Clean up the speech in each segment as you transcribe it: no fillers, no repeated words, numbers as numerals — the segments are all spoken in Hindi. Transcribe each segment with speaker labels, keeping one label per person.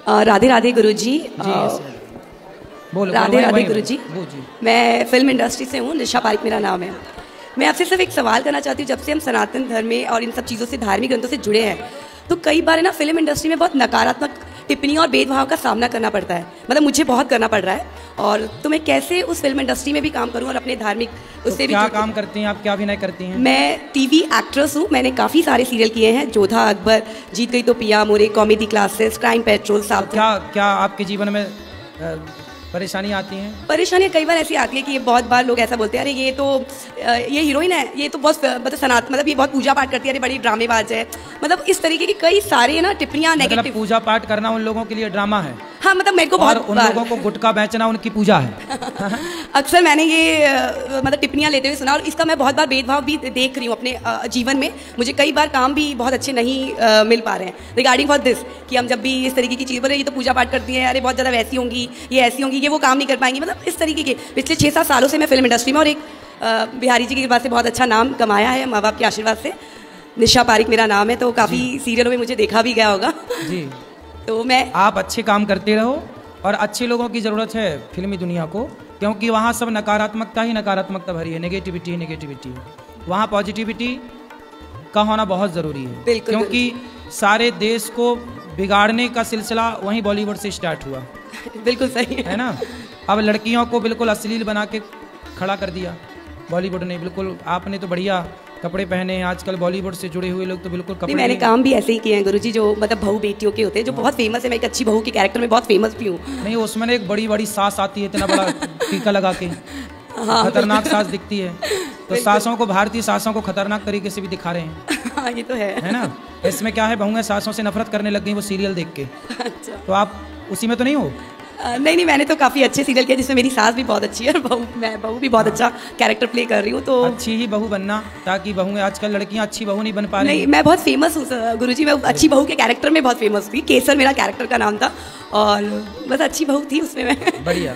Speaker 1: राधे राधे गुरुजी।
Speaker 2: बोलो।
Speaker 1: राधे राधे गुरुजी। मैं फिल्म इंडस्ट्री से हूँ, निशा पारिक मेरा नाम है। मैं आपसे सिर्फ एक सवाल करना चाहती हूँ, जब से हम सनातन धर्म में और इन सब चीज़ों से, धार्मिक ग्रंथों से जुड़े हैं, तो कई बार है ना फिल्म इंडस्ट्री में बहुत नकारात्मक टिप्पणी और भेदभाव का सामना करना पड़ता है। मतलब मुझे बहुत करना पड़ रहा है। और तो मैं कैसे उस फिल्म इंडस्ट्री में भी काम करूं और अपने धार्मिक उससे भी
Speaker 2: क्या काम करती हैं आप? क्या अभिनय करती हैं?
Speaker 1: मैं टीवी एक्ट्रेस हूं। मैंने काफ़ी सारे सीरियल किए हैं, जोधा अकबर, जीत गई तो पिया मोरे, कॉमेडी क्लासेस, क्राइम पेट्रोल, साहब।
Speaker 2: क्या आपके जीवन में परेशानी आती हैं?
Speaker 1: परेशानियाँ कई बार ऐसी आती है कि बहुत बार लोग ऐसा बोलते हैं, अरे ये तो ये हीरोइन है, ये तो बहुत मतलब सनातन, मतलब ये बहुत पूजा पाठ करती है, अरे बड़ी ड्रामेबाज है। मतलब इस तरीके की कई सारे ना टिप्पणियाँ नेगेटिव।
Speaker 2: मतलब पूजा पाठ करना उन लोगों के लिए ड्रामा है?
Speaker 1: हाँ, मतलब मेरे को बहुत,
Speaker 2: उन लोगों को गुटखा बेचना उनकी पूजा है।
Speaker 1: अक्सर मैंने ये मतलब टिप्पणियाँ लेते हुए सुना, और इसका मैं बहुत बार भेदभाव भी देख रही हूँ अपने जीवन में। मुझे कई बार काम भी बहुत अच्छे नहीं मिल पा रहे हैं रिगार्डिंग फॉर दिस, कि हम जब भी इस तरीके की चीज़ बोले, ये तो पूजा पाठ करती है, अरे बहुत ज़्यादा वैसी होंगी, ये ऐसी होंगी, ये वो काम नहीं कर पाएंगी। मतलब इस तरीके के पिछले 6-7 सालों से मैं फिल्म इंडस्ट्री में, और एक बिहारी जी की कृपा से बहुत अच्छा नाम कमाया है, माँ बाप के आशीर्वाद से। निशा पारिक मेरा नाम है, तो काफ़ी सीरियलों में मुझे देखा भी गया होगा
Speaker 2: जी।
Speaker 1: तो मैं,
Speaker 2: आप अच्छे काम करते रहो, और अच्छे लोगों की ज़रूरत है फिल्मी दुनिया को, क्योंकि वहाँ सब नकारात्मकता ही नकारात्मकता भरी है, नेगेटिविटी ही नेगेटिविटी है। वहाँ पॉजिटिविटी का होना बहुत ज़रूरी है, क्योंकि सारे देश को बिगाड़ने का सिलसिला वहीं बॉलीवुड से स्टार्ट हुआ।
Speaker 1: बिल्कुल सही
Speaker 2: है ना। अब लड़कियों को बिल्कुल अश्लील बना के खड़ा कर दिया बॉलीवुड ने। बिल्कुल आपने तो बढ़िया कपड़े पहने हैं, आजकल बॉलीवुड से जुड़े हुए लोग तो बिल्कुल कपड़े।
Speaker 1: मैंने काम भी ऐसे ही किए हैं गुरुजी, जो मतलब बहू बेटियों के होते हैं, जो बहुत फेमस है। मैं एक अच्छी बहू के कैरेक्टर में बहुत फेमस भी हूँ।
Speaker 2: नहीं, उसमें एक बड़ी बड़ी सास आती है, इतना बड़ा टीका लगा के, हाँ, खतरनाक सास दिखती है। तो सासों को, भारतीय सासों को खतरनाक तरीके से भी दिखा रहे हैं।
Speaker 1: हाँ, ये तो है
Speaker 2: ना। इसमें क्या है, बहुएं सासों से नफरत करने लग गई वो सीरियल देख के।
Speaker 1: अच्छा।
Speaker 2: तो आप उसी में तो नहीं हो?
Speaker 1: नहीं, मैंने तो काफ़ी अच्छे सीरियल किया जिसमें मेरी सास भी बहुत अच्छी है, और बहू भी बहुत अच्छा कैरेक्टर प्ले कर रही हूँ। तो
Speaker 2: अच्छी ही बहू बनना, ताकि बहू, आजकल लड़कियाँ अच्छी बहू नहीं बन पा रही।
Speaker 1: नहीं, मैं बहुत फेमस हूँ गुरुजी, मैं अच्छी बहू के कैरेक्टर में बहुत फेमस थी। केसर मेरा कैरेक्टर का नाम था, और बस अच्छी बहू थी उसमें मैं।
Speaker 2: बढ़िया,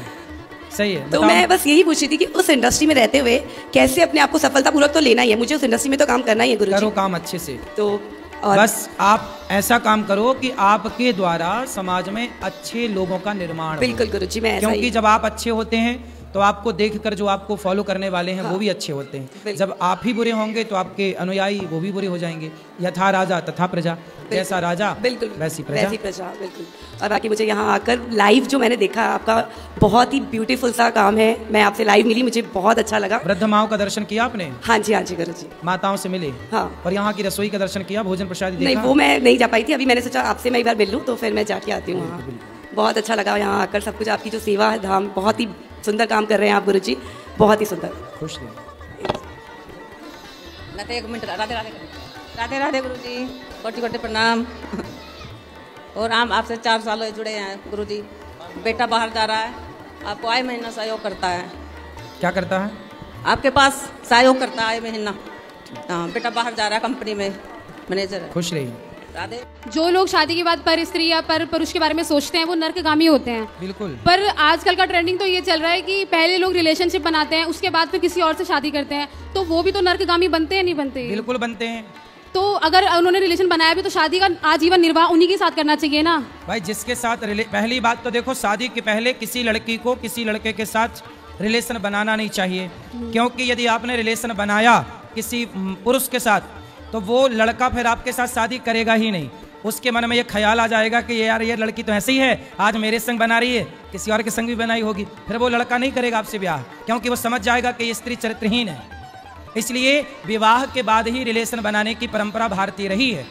Speaker 2: सही है।
Speaker 1: तो मैं बस यही पूछ रही थी कि उस इंडस्ट्री में रहते हुए कैसे अपने आप को सफलतापूर्वक तो लेना ही है, मुझे उस इंडस्ट्री में तो काम करना ही है गुरुजी।
Speaker 2: करो काम अच्छे से।
Speaker 1: तो
Speaker 2: बस आप ऐसा काम करो कि आपके द्वारा समाज में अच्छे लोगों का निर्माण।
Speaker 1: बिल्कुल गुरुजी, मैं ऐसा
Speaker 2: क्योंकि जब आप अच्छे होते हैं तो आपको देखकर जो आपको फॉलो करने वाले हैं, हाँ, वो भी अच्छे होते हैं। जब आप ही बुरे होंगे तो आपके अनुयायी वो भी बुरे हो जाएंगे। यथा राजा तथा प्रजा, जैसा राजा
Speaker 1: बिल्कुल
Speaker 2: वैसी प्रजा।
Speaker 1: बिल्कुल। और बाकी मुझे यहाँ आकर लाइव जो मैंने देखा, आपका बहुत ही ब्यूटीफुल सा काम है। मैं आपसे लाइव मिली, मुझे बहुत अच्छा लगा।
Speaker 2: वृद्ध माओं का दर्शन किया आपने?
Speaker 1: हाँ जी, हाँ जी गुरुजी।
Speaker 2: माताओं से मिले? हाँ। और यहाँ की रसोई का दर्शन किया, भोजन प्रसाद देखा?
Speaker 1: नहीं, वो मैं नहीं जा पाई थी। अभी मैंने सोचा आपसे मैं एक बार मिल लूँ, तो फिर मैं जाके आती हूँ वहाँ। बहुत अच्छा लगा यहाँ आकर, सब कुछ आपकी जो सेवा है, धाम, बहुत ही सुंदर काम कर रहे हैं आप गुरुजी, बहुत ही सुंदर।
Speaker 2: खुश रहिए।
Speaker 3: एक मिनट। राधे राधे, राधे राधे गुरुजी, कोटि कोटि प्रणाम। और हम आपसे 4 साल से जुड़े हैं गुरुजी। बेटा बाहर जा रहा है, आपको आए महीना सहयोग करता है।
Speaker 2: क्या करता है?
Speaker 3: आपके पास सहयोग करता है आए महीना। हाँ, बेटा बाहर जा रहा है, कंपनी में मैनेजर है।
Speaker 2: खुश रहिए।
Speaker 3: राधे।
Speaker 4: जो लोग शादी के बाद पर स्त्री या पर पुरुष के बारे में सोचते हैं वो नर्कगामी होते हैं।
Speaker 2: बिल्कुल।
Speaker 4: पर आजकल का ट्रेंडिंग तो ये चल रहा है कि पहले लोग रिलेशनशिप बनाते हैं, उसके बाद फिर किसी और से शादी करते हैं, तो वो भी तो नर्कगामी बनते हैं, नहीं बनते?
Speaker 2: बिल्कुल बनते हैं।
Speaker 4: तो अगर उन्होंने रिलेशन बनाया भी तो शादी का आजीवन निर्वाह उन्हीं के साथ करना चाहिए ना
Speaker 2: भाई। जिसके साथ पहली बात तो देखो, शादी के पहले किसी लड़की को किसी लड़के के साथ रिलेशन बनाना नहीं चाहिए, क्योंकि यदि आपने रिलेशन बनाया किसी पुरुष के साथ तो वो लड़का फिर आपके साथ शादी करेगा ही नहीं। उसके मन में ये ख्याल आ जाएगा कि यार ये लड़की तो ऐसी ही है, आज मेरे संग बना रही है, किसी और के संग भी बनाई होगी। फिर वो लड़का नहीं करेगा आपसे ब्याह, क्योंकि वो समझ जाएगा कि ये स्त्री चरित्रहीन है। इसलिए विवाह के बाद ही रिलेशन बनाने की परंपरा भारतीय रही है।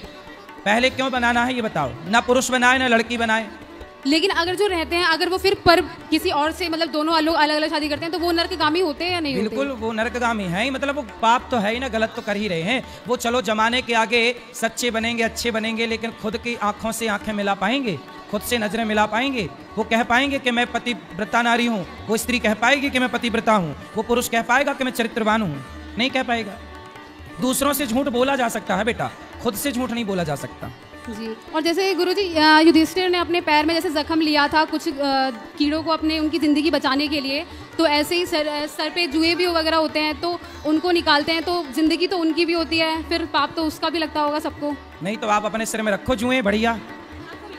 Speaker 2: पहले क्यों बनाना है ये बताओ? ना पुरुष बनाए ना लड़की बनाए।
Speaker 4: लेकिन अगर जो रहते हैं, अगर वो फिर पर किसी और से, मतलब दोनों लोग अलग अलग शादी करते हैं, तो वो नर्कगामी होते हैं या नहीं?
Speaker 2: बिल्कुल वो नर्कगामी है ही, मतलब वो पाप तो है ही ना, गलत तो कर ही रहे हैं वो। चलो जमाने के आगे सच्चे बनेंगे, अच्छे बनेंगे, लेकिन खुद की आंखों से आंखें मिला पाएंगे? खुद से नजरें मिला पाएंगे? वो कह पाएंगे कि मैं पतिव्रता नारी हूँ? वो स्त्री कह पाएगी कि मैं पतिव्रता हूँ? वो पुरुष कह पाएगा कि मैं चरित्रवान हूँ? नहीं कह पाएगा। दूसरों से झूठ बोला जा सकता है बेटा, खुद से झूठ नहीं बोला जा सकता
Speaker 4: जी। और जैसे गुरुजी युधिष्ठिर ने अपने पैर में जैसे जख्म लिया था कुछ कीड़ों को अपने उनकी ज़िंदगी बचाने के लिए, तो ऐसे ही सर पे जुए भी वगैरह होते हैं, तो उनको निकालते हैं, तो ज़िंदगी तो उनकी भी होती है, फिर पाप तो उसका भी लगता होगा सबको।
Speaker 2: नहीं तो आप अपने सिर में रखो जुए, बढ़िया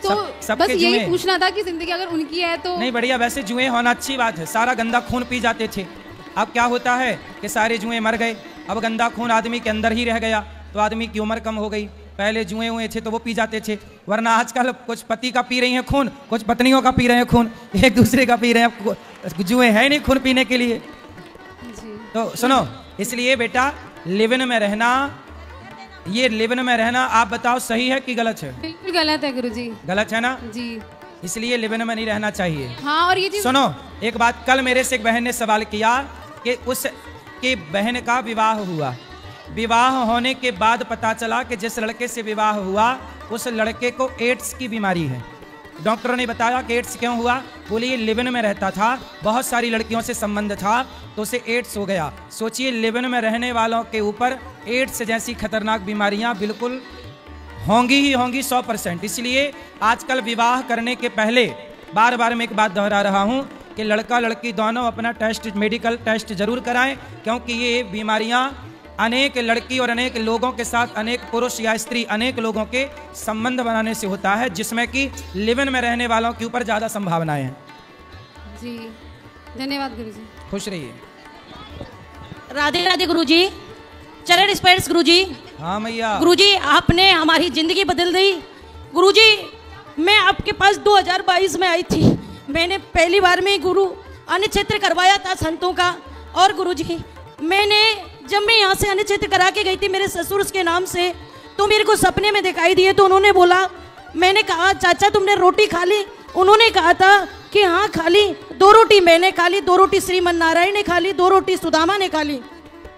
Speaker 4: तो
Speaker 2: सबके
Speaker 4: बस यही
Speaker 2: जुए।
Speaker 4: पूछना था कि जिंदगी अगर उनकी है तो
Speaker 2: नहीं बढ़िया, वैसे जुए होना अच्छी बात है, सारा गंदा खून पी जाते थे। अब क्या होता है कि सारे जुए मर गए, अब गंदा खून आदमी के अंदर ही रह गया, तो आदमी की उम्र कम हो गई। पहले जुए हुए थे तो वो पी जाते थे, वरना आजकल कुछ पति का पी रही हैं खून, कुछ पत्नियों का पी रहे हैं खून, एक दूसरे का पी रहे हैं। जुए है नहीं खून पीने के लिए।
Speaker 4: जी।
Speaker 2: तो सुनो, इसलिए बेटा लिव-इन में रहना, ये लिव-इन में रहना आप बताओ सही है कि गलत है?
Speaker 4: बिल्कुल गलत है गुरुजी।
Speaker 2: गलत है ना?
Speaker 4: जी
Speaker 2: इसलिए लिव-इन में नहीं रहना चाहिए।
Speaker 4: हाँ, और ये चीज
Speaker 2: सुनो एक बात, कल मेरे से एक बहन ने सवाल किया कि उस की बहन का विवाह हुआ, विवाह होने के बाद पता चला कि जिस लड़के से विवाह हुआ उस लड़के को एड्स की बीमारी है। डॉक्टर ने बताया कि एड्स क्यों हुआ, बोले ये लिव-इन में रहता था, बहुत सारी लड़कियों से संबंध था तो उसे एड्स हो गया। सोचिए लिव-इन में रहने वालों के ऊपर एड्स जैसी खतरनाक बीमारियां बिल्कुल होंगी ही होंगी 100%। इसलिए आजकल विवाह करने के पहले बार बार मैं एक बात दोहरा रहा हूं कि लड़का लड़की दोनों अपना टेस्ट, मेडिकल टेस्ट जरूर कराएं, क्योंकि ये बीमारियां अनेक लड़की और अनेक लोगों के साथ, अनेक पुरुष या स्त्री, अनेक लोगों के संबंध बनाने से होता है, जिसमें कि लिव-इन में रहने वालों के ऊपर ज़्यादा संभावनाएं हैं।
Speaker 4: जी धन्यवाद गुरुजी।
Speaker 2: खुश रहिए।
Speaker 5: राधे राधे गुरुजी, चरण स्पर्श गुरुजी।
Speaker 2: हाँ मैया।
Speaker 5: गुरुजी आपने हमारी जिंदगी बदल दी। गुरुजी मैं आपके पास 2022 में आई थी, मैंने पहली बार में गुरु अन्नक्षेत्र करवाया था संतों का। और गुरुजी मैंने जब मैं यहाँ से अन्नक्षेत्र करा के गई थी मेरे ससुर के नाम से, तो मेरे को सपने में दिखाई दिए, तो उन्होंने बोला, मैंने कहा चाचा तुमने रोटी खा ली? उन्होंने कहा था कि हाँ खा ली, 2 रोटी मैंने खा ली, 2 रोटी श्रीमन नारायण ने खा ली, 2 रोटी सुदामा ने खा ली।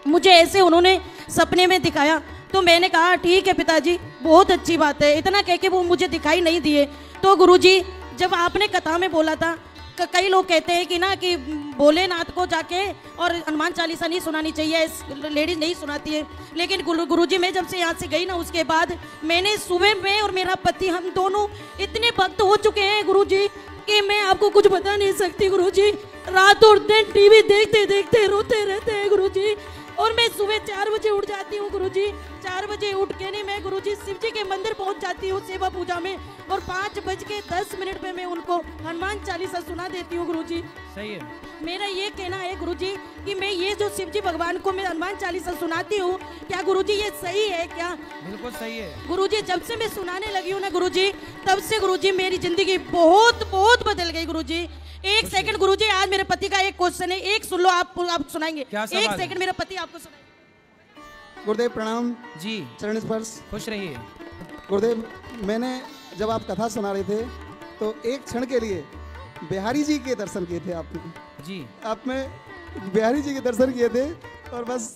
Speaker 5: मुझे ऐसे उन्होंने सपने में दिखाया, तो मैंने कहा ठीक है पिताजी, बहुत अच्छी बात है। इतना कह के वो मुझे दिखाई नहीं दिए। तो गुरुजी जब आपने कथा में बोला था, कई लोग कहते हैं कि ना कि भोलेनाथ को जाके और हनुमान चालीसा नहीं सुनानी चाहिए, लेडीज नहीं सुनाती है, लेकिन गुरुजी मैं जब से यहाँ से गई ना उसके बाद मैंने सुबह में और मेरा पति हम दोनों इतने भक्त हो चुके हैं गुरुजी कि मैं आपको कुछ बता नहीं सकती गुरुजी। रात और दिन टीवी देखते देखते रोते रहते हैं गुरुजी। और मैं सुबह 4 बजे उठ जाती हूँ गुरुजी, 4 बजे उठ के नहीं मैं गुरुजी शिव जी के मंदिर पहुँच जाती हूँ सेवा पूजा में, और 5:10 पे मैं उनको हनुमान चालीसा सुना देती हूँ गुरुजी।
Speaker 2: सही है।
Speaker 5: मेरा ये कहना है गुरुजी कि मैं ये जो शिव जी भगवान को मैं हनुमान चालीसा सुनाती हूँ, क्या गुरुजी ये सही है क्या?
Speaker 2: बिल्कुल सही है
Speaker 5: गुरुजी। जब से मैं सुनाने लगी हूँ ना गुरुजी, तब से गुरुजी मेरी जिंदगी बहुत बहुत बदल गई गुरुजी। एक सेकंड गुरुजी, आज मेरे पति का एक क्वेश्चन है, एक सुन लो, आप सुनाएंगे? एक सेकंड मेरा पति आपको सुनाएंगे।
Speaker 6: गुरुदेव प्रणाम
Speaker 2: जी।
Speaker 6: चरण स्पर्श।
Speaker 2: खुश रहिए।
Speaker 6: गुरुदेव मैंने जब आप कथा सुना रहे थे तो एक क्षण के लिए बिहारी जी के दर्शन किए थे आपने
Speaker 2: जी।
Speaker 6: आपने बिहारी जी के दर्शन किए थे और बस